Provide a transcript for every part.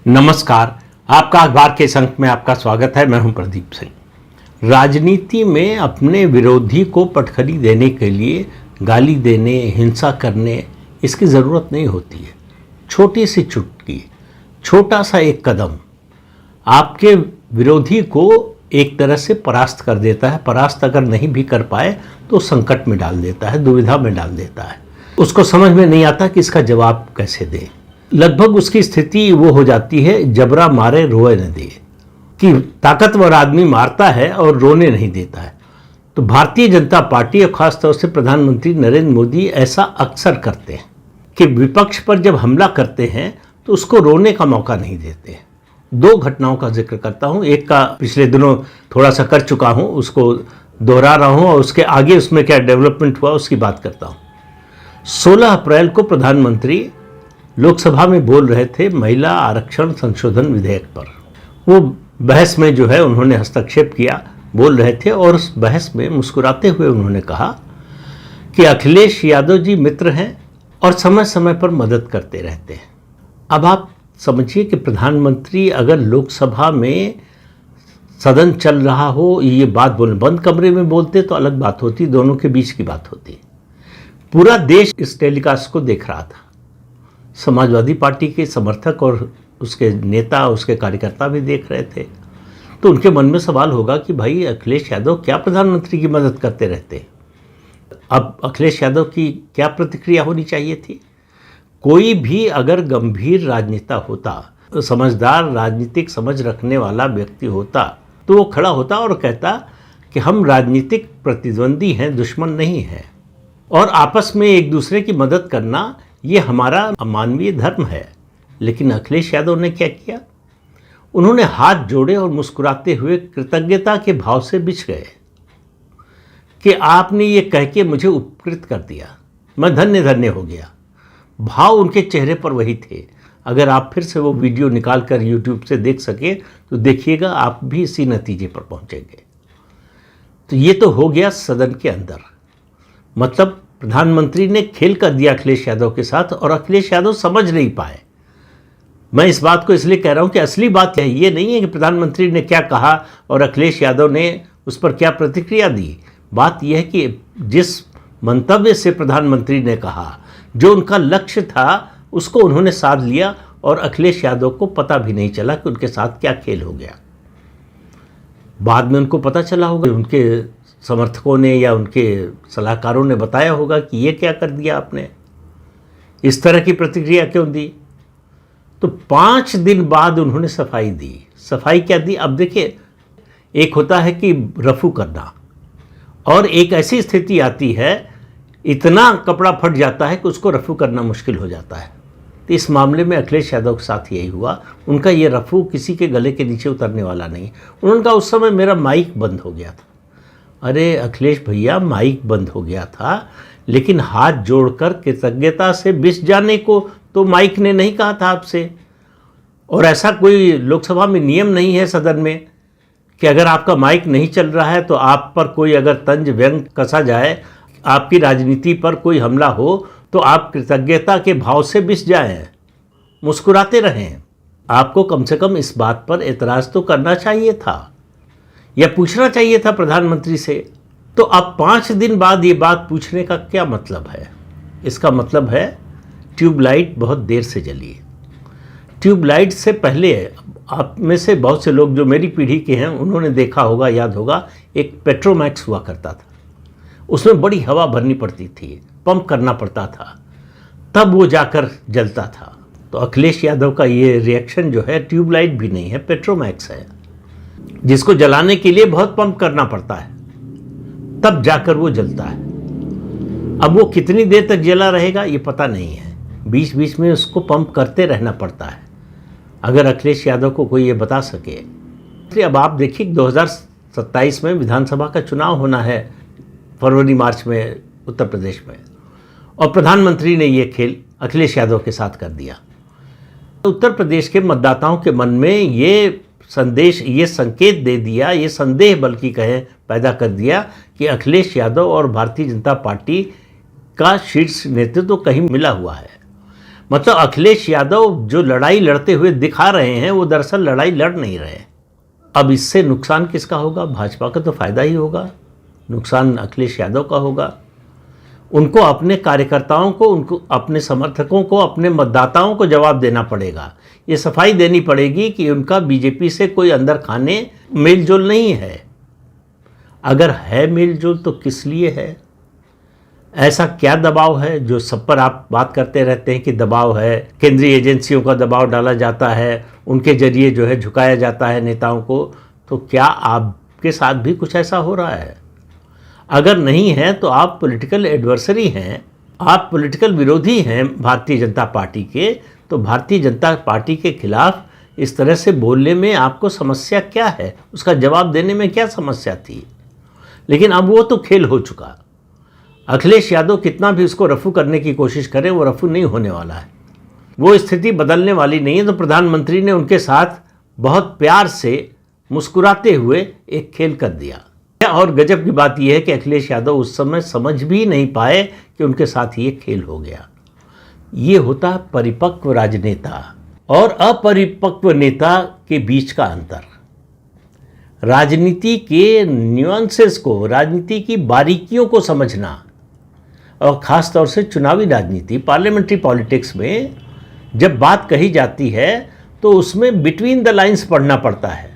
नमस्कार। आपका अखबार के इस अंक में आपका स्वागत है। मैं हूं प्रदीप सिंह। राजनीति में अपने विरोधी को पटखनी देने के लिए गाली देने, हिंसा करने, इसकी ज़रूरत नहीं होती है। छोटी सी चुटकी, छोटा सा एक कदम आपके विरोधी को एक तरह से परास्त कर देता है। परास्त अगर नहीं भी कर पाए तो संकट में डाल देता है, दुविधा में डाल देता है। उसको समझ में नहीं आता कि इसका जवाब कैसे दे। लगभग उसकी स्थिति वो हो जाती है, जबरा मारे रोए न दे, कि ताकतवर आदमी मारता है और रोने नहीं देता है। तो भारतीय जनता पार्टी और खासतौर से प्रधानमंत्री नरेंद्र मोदी ऐसा अक्सर करते हैं कि विपक्ष पर जब हमला करते हैं तो उसको रोने का मौका नहीं देते। दो घटनाओं का जिक्र करता हूं। एक का पिछले दिनों थोड़ा सा कर चुका हूं, उसको दोहरा रहा हूं और उसके आगे उसमें क्या डेवलपमेंट हुआ उसकी बात करता हूं। 16 अप्रैल को प्रधानमंत्री लोकसभा में बोल रहे थे महिला आरक्षण संशोधन विधेयक पर। वो बहस में जो है उन्होंने हस्तक्षेप किया, बोल रहे थे और उस बहस में मुस्कुराते हुए उन्होंने कहा कि अखिलेश यादव जी मित्र हैं और समय समय पर मदद करते रहते हैं। अब आप समझिए कि प्रधानमंत्री अगर लोकसभा में सदन चल रहा हो, ये बात बोल, बंद कमरे में बोलते तो अलग बात होती, दोनों के बीच की बात होती। पूरा देश इस टेलीकास्ट को देख रहा था। समाजवादी पार्टी के समर्थक और उसके नेता, उसके कार्यकर्ता भी देख रहे थे। तो उनके मन में सवाल होगा कि भाई अखिलेश यादव क्या प्रधानमंत्री की मदद करते रहते। अब अखिलेश यादव की क्या प्रतिक्रिया होनी चाहिए थी? कोई भी अगर गंभीर राजनेता होता, समझदार राजनीतिक समझ रखने वाला व्यक्ति होता, तो वो खड़ा होता और कहता कि हम राजनीतिक प्रतिद्वंदी हैं, दुश्मन नहीं हैं, और आपस में एक दूसरे की मदद करना ये हमारा मानवीय धर्म है। लेकिन अखिलेश यादव ने क्या किया? उन्होंने हाथ जोड़े और मुस्कुराते हुए कृतज्ञता के भाव से बिछ गए कि आपने ये कह के मुझे उपकृत कर दिया, मैं धन्य धन्य हो गया। भाव उनके चेहरे पर वही थे। अगर आप फिर से वो वीडियो निकाल कर यूट्यूब से देख सके तो देखिएगा, आप भी इसी नतीजे पर पहुंचेंगे। तो ये तो हो गया सदन के अंदर, मतलब प्रधानमंत्री ने खेल कर दिया अखिलेश यादव के साथ और अखिलेश यादव समझ नहीं पाए। मैं इस बात को इसलिए कह रहा हूं कि असली बात ये नहीं है कि प्रधानमंत्री ने क्या कहा और अखिलेश यादव ने उस पर क्या प्रतिक्रिया दी। बात यह है कि जिस मंतव्य से प्रधानमंत्री ने कहा, जो उनका लक्ष्य था, उसको उन्होंने साध लिया और अखिलेश यादव को पता भी नहीं चला कि उनके साथ क्या खेल हो गया। बाद में उनको पता चला होगा, उनके समर्थकों ने या उनके सलाहकारों ने बताया होगा कि ये क्या कर दिया आपने, इस तरह की प्रतिक्रिया क्यों दी। तो 5 दिन बाद उन्होंने सफाई दी। सफाई क्या दी? अब देखिए, एक होता है कि रफू करना और एक ऐसी स्थिति आती है, इतना कपड़ा फट जाता है कि उसको रफू करना मुश्किल हो जाता है। तो इस मामले में अखिलेश यादव के साथ यही हुआ। उनका ये रफू किसी के गले के नीचे उतरने वाला नहीं। उन्होंने कहा उस समय मेरा माइक बंद हो गया था। अरे अखिलेश भैया, माइक बंद हो गया था, लेकिन हाथ जोड़कर कृतज्ञता से बिछ जाने को तो माइक ने नहीं कहा था आपसे। और ऐसा कोई लोकसभा में नियम नहीं है सदन में कि अगर आपका माइक नहीं चल रहा है तो आप पर कोई अगर तंज व्यंग कसा जाए, आपकी राजनीति पर कोई हमला हो, तो आप कृतज्ञता के भाव से बिछ जाएं, मुस्कुराते रहें। आपको कम से कम इस बात पर एतराज़ तो करना चाहिए था या पूछना चाहिए था प्रधानमंत्री से। तो अब 5 दिन बाद ये बात पूछने का क्या मतलब है? इसका मतलब है ट्यूबलाइट बहुत देर से जली। ट्यूबलाइट से पहले आप में से बहुत से लोग जो मेरी पीढ़ी के हैं उन्होंने देखा होगा, याद होगा, एक पेट्रोमैक्स हुआ करता था। उसमें बड़ी हवा भरनी पड़ती थी, पंप करना पड़ता था, तब वो जाकर जलता था। तो अखिलेश यादव का ये रिएक्शन जो है, ट्यूबलाइट भी नहीं है, पेट्रोमैक्स है, जिसको जलाने के लिए बहुत पंप करना पड़ता है, तब जाकर वो जलता है। अब वो कितनी देर तक जला रहेगा ये पता नहीं है, बीच बीच में उसको पंप करते रहना पड़ता है। अगर अखिलेश यादव को कोई ये बता सके। तो अब आप देखिए 2027 में विधानसभा का चुनाव होना है, फरवरी मार्च में उत्तर प्रदेश में, और प्रधानमंत्री ने ये खेल अखिलेश यादव के साथ कर दिया। उत्तर प्रदेश के मतदाताओं के मन में ये संदेश, ये संकेत दे दिया, ये संदेह बल्कि कहें पैदा कर दिया कि अखिलेश यादव और भारतीय जनता पार्टी का शीर्ष नेतृत्व तो कहीं मिला हुआ है। मतलब अखिलेश यादव जो लड़ाई लड़ते हुए दिखा रहे हैं वो दरअसल लड़ाई लड़ नहीं रहे। अब इससे नुकसान किसका होगा? भाजपा का तो फायदा ही होगा, नुकसान अखिलेश यादव का होगा। उनको अपने कार्यकर्ताओं को, उनको अपने समर्थकों को, अपने मतदाताओं को जवाब देना पड़ेगा। ये सफाई देनी पड़ेगी कि उनका बीजेपी से कोई अंदर खाने मेल जोल नहीं है। अगर है मेल जोल तो किस लिए है? ऐसा क्या दबाव है जो सब पर आप बात करते रहते हैं कि दबाव है, केंद्रीय एजेंसियों का दबाव डाला जाता है, उनके जरिए जो है झुकाया जाता है नेताओं को? तो क्या आपके साथ भी कुछ ऐसा हो रहा है? अगर नहीं है तो आप पॉलिटिकल एडवर्सरी हैं, आप पॉलिटिकल विरोधी हैं भारतीय जनता पार्टी के। तो भारतीय जनता पार्टी के खिलाफ इस तरह से बोलने में आपको समस्या क्या है? उसका जवाब देने में क्या समस्या थी? लेकिन अब वो तो खेल हो चुका। अखिलेश यादव कितना भी उसको रफू करने की कोशिश करें, वो रफू नहीं होने वाला है, वो स्थिति बदलने वाली नहीं है। तो प्रधानमंत्री ने उनके साथ बहुत प्यार से मुस्कुराते हुए एक खेल कर दिया। और गजब की बात यह है कि अखिलेश यादव उस समय समझ भी नहीं पाए कि उनके साथ ये खेल हो गया। ये होता है परिपक्व राजनेता और अपरिपक्व नेता के बीच का अंतर। राजनीति के न्यूएंसेस को, राजनीति की बारीकियों को समझना, और ख़ास तौर से चुनावी राजनीति, पार्लियामेंट्री पॉलिटिक्स में जब बात कही जाती है तो उसमें बिटवीन द लाइंस पढ़ना पड़ता है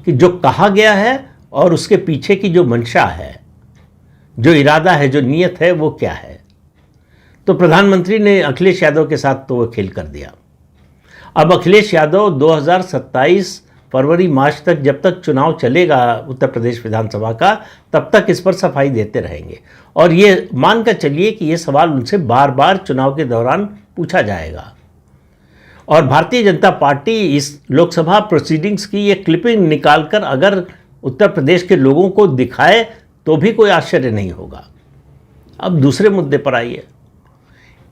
कि जो कहा गया है और उसके पीछे की जो मंशा है, जो इरादा है, जो नीयत है, वो क्या है। तो प्रधानमंत्री ने अखिलेश यादव के साथ तो वो खेल कर दिया। अब अखिलेश यादव 2027 फरवरी मार्च तक, जब तक चुनाव चलेगा उत्तर प्रदेश विधानसभा का, तब तक इस पर सफाई देते रहेंगे। और ये मानकर चलिए कि ये सवाल उनसे बार बार चुनाव के दौरान पूछा जाएगा। और भारतीय जनता पार्टी इस लोकसभा प्रोसीडिंग्स की ये क्लिपिंग निकालकर अगर उत्तर प्रदेश के लोगों को दिखाए तो भी कोई आश्चर्य नहीं होगा। अब दूसरे मुद्दे पर आइए।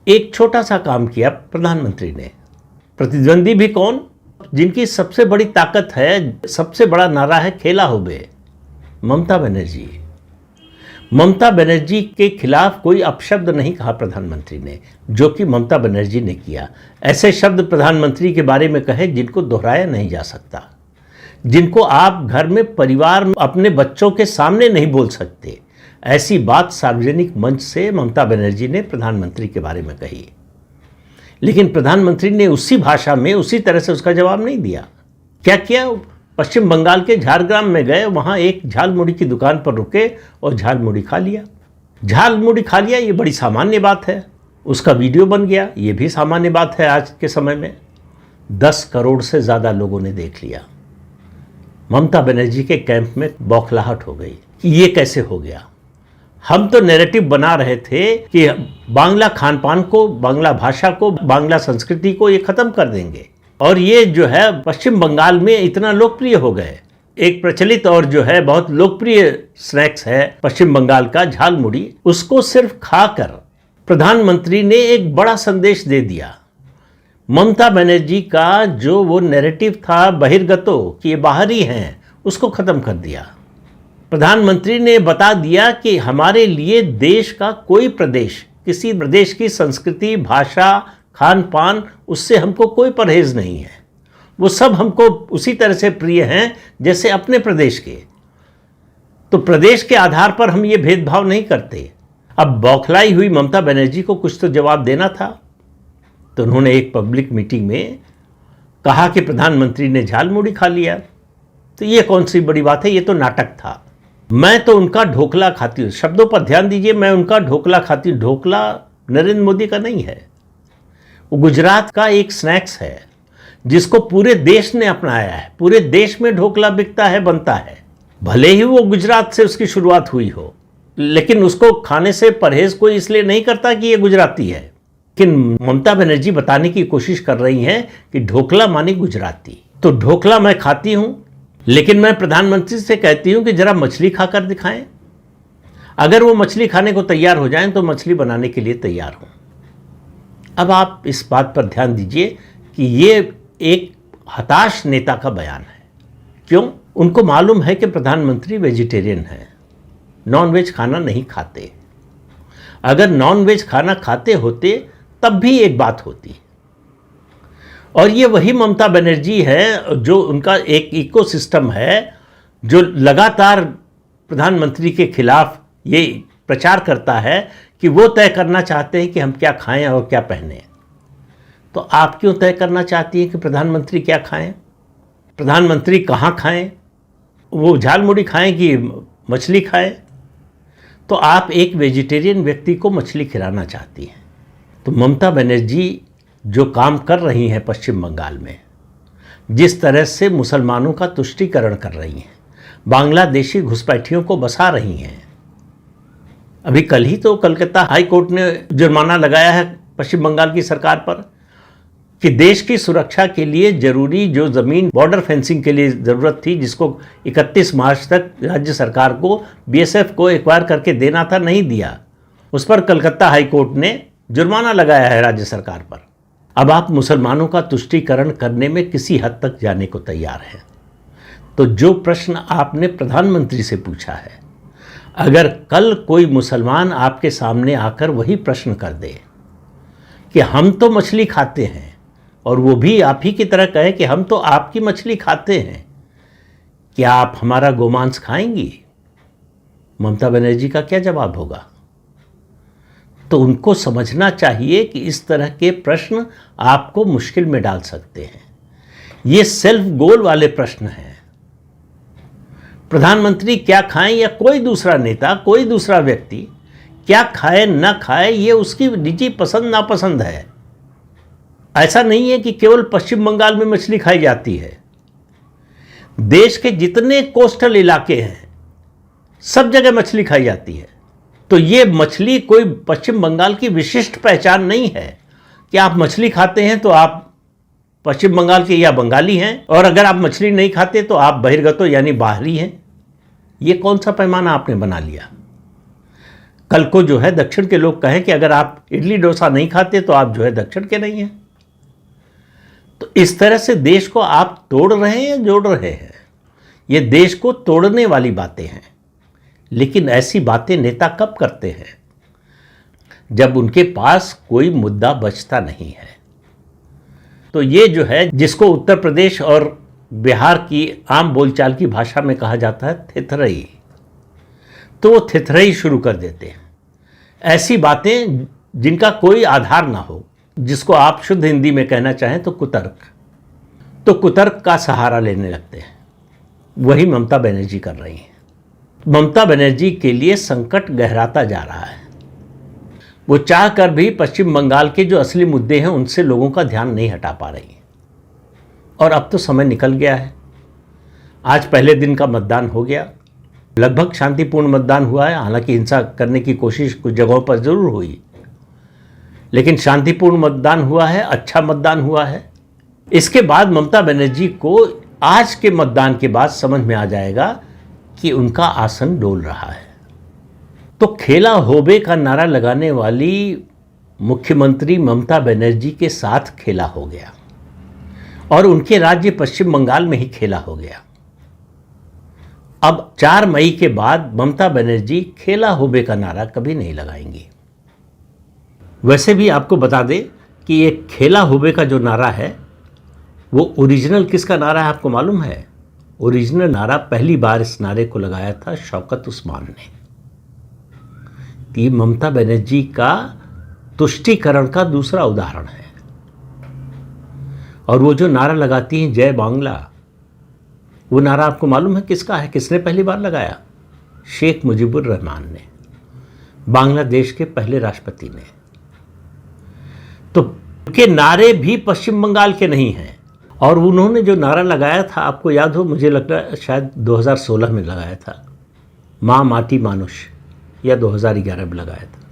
एक छोटा सा काम किया प्रधानमंत्री ने। प्रतिद्वंदी भी कौन? जिनकी सबसे बड़ी ताकत है, सबसे बड़ा नारा है खेला हो बे, ममता बनर्जी। ममता बनर्जी के खिलाफ कोई अपशब्द नहीं कहा प्रधानमंत्री ने, जो कि ममता बनर्जी ने किया। ऐसे शब्द प्रधानमंत्री के बारे में कहे जिनको दोहराया नहीं जा सकता, जिनको आप घर में परिवार अपने बच्चों के सामने नहीं बोल सकते। ऐसी बात सार्वजनिक मंच से ममता बनर्जी ने प्रधानमंत्री के बारे में कही। लेकिन प्रधानमंत्री ने उसी भाषा में, उसी तरह से उसका जवाब नहीं दिया। क्या किया? पश्चिम बंगाल के झारग्राम में गए, वहाँ एक झाल मुड़ी की दुकान पर रुके और झाल मुड़ी खा लिया। झाल मुड़ी खा लिया, ये बड़ी सामान्य बात है। उसका वीडियो बन गया, ये भी सामान्य बात है। आज के समय में 10 करोड़ से ज़्यादा लोगों ने देख लिया। ममता बनर्जी के कैंप में बौखलाहट हो गई कि ये कैसे हो गया। हम तो नैरेटिव बना रहे थे कि बांग्ला खान पान को, बांग्ला भाषा को, बांग्ला संस्कृति को ये ख़त्म कर देंगे, और ये जो है पश्चिम बंगाल में इतना लोकप्रिय हो गए। एक प्रचलित और जो है बहुत लोकप्रिय स्नैक्स है पश्चिम बंगाल का झाल मुड़ी, उसको सिर्फ खाकर प्रधानमंत्री ने एक बड़ा संदेश दे दिया। ममता बनर्जी का जो वो नैरेटिव था बहिर्गतो कि ये बाहरी हैं, उसको ख़त्म कर दिया। प्रधानमंत्री ने बता दिया कि हमारे लिए देश का कोई प्रदेश, किसी प्रदेश की संस्कृति, भाषा, खान पान, उससे हमको कोई परहेज नहीं है। वो सब हमको उसी तरह से प्रिय हैं जैसे अपने प्रदेश के। तो प्रदेश के आधार पर हम ये भेदभाव नहीं करते। अब बौखलाई हुई ममता बनर्जी को कुछ तो जवाब देना था, तो उन्होंने एक पब्लिक मीटिंग में कहा कि प्रधानमंत्री ने झाल मुड़ी खा लिया। तो ये कौन सी बड़ी बात है, ये तो नाटक था। मैं तो उनका ढोकला खाती हूँ, शब्दों पर ध्यान दीजिए, मैं उनका ढोकला खाती हूँ। ढोकला नरेंद्र मोदी का नहीं है, वो गुजरात का एक स्नैक्स है जिसको पूरे देश ने अपनाया है। पूरे देश में ढोकला बिकता है, बनता है। भले ही वो गुजरात से उसकी शुरुआत हुई हो, लेकिन उसको खाने से परहेज कोई इसलिए नहीं करता कि ये गुजराती है। लेकिन ममता बनर्जी बताने की कोशिश कर रही हैं कि ढोकला माने गुजराती। तो ढोकला मैं खाती हूँ, लेकिन मैं प्रधानमंत्री से कहती हूँ कि जरा मछली खाकर दिखाएं। अगर वो मछली खाने को तैयार हो जाएं तो मछली बनाने के लिए तैयार हूँ। अब आप इस बात पर ध्यान दीजिए कि ये एक हताश नेता का बयान है। क्यों? उनको मालूम है कि प्रधानमंत्री वेजिटेरियन है, नॉन वेज खाना नहीं खाते। अगर नॉन वेज खाना खाते होते तब भी एक बात होती है। और ये वही ममता बनर्जी है जो उनका एक इकोसिस्टम है जो लगातार प्रधानमंत्री के खिलाफ ये प्रचार करता है कि वो तय करना चाहते हैं कि हम क्या खाएं और क्या पहने। तो आप क्यों तय करना चाहती हैं कि प्रधानमंत्री क्या खाएं, प्रधानमंत्री कहाँ खाएं, वो झाल मुड़ी खाएं कि मछली खाएं? तो आप एक वेजिटेरियन व्यक्ति को मछली खिलाना चाहती हैं। तो ममता बनर्जी जो काम कर रही हैं पश्चिम बंगाल में, जिस तरह से मुसलमानों का तुष्टीकरण कर रही हैं, बांग्लादेशी घुसपैठियों को बसा रही हैं। अभी कल ही तो कलकत्ता हाई कोर्ट ने जुर्माना लगाया है पश्चिम बंगाल की सरकार पर कि देश की सुरक्षा के लिए जरूरी जो ज़मीन बॉर्डर फेंसिंग के लिए ज़रूरत थी, जिसको 31 मार्च तक राज्य सरकार को बीएसएफ को एक्वायर करके देना था, नहीं दिया। उस पर कलकत्ता हाई कोर्ट ने जुर्माना लगाया है राज्य सरकार पर। अब आप मुसलमानों का तुष्टीकरण करने में किसी हद तक जाने को तैयार हैं। तो जो प्रश्न आपने प्रधानमंत्री से पूछा है, अगर कल कोई मुसलमान आपके सामने आकर वही प्रश्न कर दे कि हम तो मछली खाते हैं, और वो भी आप ही की तरह कहे कि हम तो आपकी मछली खाते हैं, क्या आप हमारा गोमांस खाएंगी? ममता बनर्जी का क्या जवाब होगा? तो उनको समझना चाहिए कि इस तरह के प्रश्न आपको मुश्किल में डाल सकते हैं। ये सेल्फ गोल वाले प्रश्न हैं। प्रधानमंत्री क्या खाएं या कोई दूसरा नेता, कोई दूसरा व्यक्ति क्या खाए न खाए, ये उसकी निजी पसंद नापसंद है। ऐसा नहीं है कि केवल पश्चिम बंगाल में मछली खाई जाती है। देश के जितने कोस्टल इलाके हैं सब जगह मछली खाई जाती है। तो ये मछली कोई पश्चिम बंगाल की विशिष्ट पहचान नहीं है कि आप मछली खाते हैं तो आप पश्चिम बंगाल के या बंगाली हैं, और अगर आप मछली नहीं खाते तो आप बहिर्गतो यानी बाहरी हैं। ये कौन सा पैमाना आपने बना लिया? कल को जो है दक्षिण के लोग कहें कि अगर आप इडली डोसा नहीं खाते तो आप जो है दक्षिण के नहीं हैं। तो इस तरह से देश को आप तोड़ रहे हैं या जोड़ रहे हैं? ये देश को तोड़ने वाली बातें हैं। लेकिन ऐसी बातें नेता कब करते हैं? जब उनके पास कोई मुद्दा बचता नहीं है। तो ये जो है, जिसको उत्तर प्रदेश और बिहार की आम बोलचाल की भाषा में कहा जाता है थेथरई, तो वो थेथरई शुरू कर देते हैं। ऐसी बातें जिनका कोई आधार ना हो, जिसको आप शुद्ध हिंदी में कहना चाहें तो कुतर्क, तो कुतर्क का सहारा लेने लगते हैं। वही ममता बनर्जी कर रही हैं। ममता बनर्जी के लिए संकट गहराता जा रहा है। वो चाह कर भी पश्चिम बंगाल के जो असली मुद्दे हैं उनसे लोगों का ध्यान नहीं हटा पा रही हैं। और अब तो समय निकल गया है। आज पहले दिन का मतदान हो गया, लगभग शांतिपूर्ण मतदान हुआ है। हालांकि हिंसा करने की कोशिश कुछ जगहों पर जरूर हुई, लेकिन शांतिपूर्ण मतदान हुआ है, अच्छा मतदान हुआ है। इसके बाद ममता बनर्जी को आज के मतदान के बाद समझ में आ जाएगा कि उनका आसन डोल रहा है। तो खेला होबे का नारा लगाने वाली मुख्यमंत्री ममता बनर्जी के साथ खेला हो गया, और उनके राज्य पश्चिम बंगाल में ही खेला हो गया। अब 4 मई के बाद ममता बनर्जी खेला होबे का नारा कभी नहीं लगाएंगी। वैसे भी आपको बता दें कि ये खेला होबे का जो नारा है वो ओरिजिनल किसका नारा है आपको मालूम है? ओरिजिनल नारा पहली बार इस नारे को लगाया था शौकत उस्मान ने। ये ममता बनर्जी का तुष्टीकरण का दूसरा उदाहरण है। और वो जो नारा लगाती हैं जय बांग्ला, वो नारा आपको मालूम है किसका है? किसने पहली बार लगाया? शेख मुजीबुर रहमान ने, बांग्लादेश के पहले राष्ट्रपति ने। तो उनके नारे भी पश्चिम बंगाल के नहीं हैं। और उन्होंने जो नारा लगाया था, आपको याद हो, मुझे लगता है शायद 2016 में लगाया था, माँ माटी मानुष, या 2011 में लगाया था।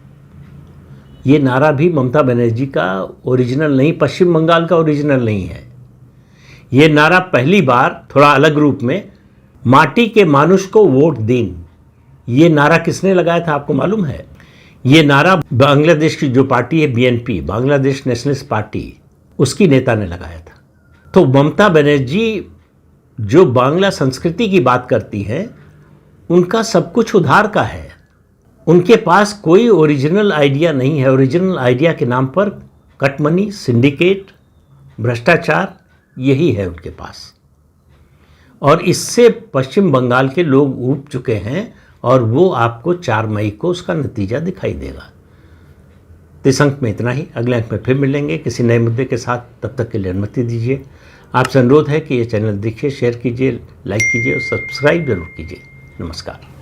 ये नारा भी ममता बनर्जी का ओरिजिनल नहीं, पश्चिम बंगाल का ओरिजिनल नहीं है। ये नारा पहली बार थोड़ा अलग रूप में, माटी के मानुष को वोट दें, ये नारा किसने लगाया था आपको मालूम है? ये नारा बांग्लादेश की जो पार्टी है बीएनपी, बांग्लादेश नेशनलिस्ट पार्टी, उसकी नेता ने लगाया था। तो ममता बनर्जी जो बांग्ला संस्कृति की बात करती हैं, उनका सब कुछ उधार का है। उनके पास कोई ओरिजिनल आइडिया नहीं है। ओरिजिनल आइडिया के नाम पर कटमनी, सिंडिकेट, भ्रष्टाचार, यही है उनके पास। और इससे पश्चिम बंगाल के लोग ऊब चुके हैं और वो आपको 4 मई को उसका नतीजा दिखाई देगा। इस अंक में इतना ही। अगले अंक में फिर मिलेंगे किसी नए मुद्दे के साथ। तब तक के लिए अनुमति दीजिए। आपसे अनुरोध है कि ये चैनल देखिए, शेयर कीजिए, लाइक कीजिए और सब्सक्राइब जरूर कीजिए। नमस्कार।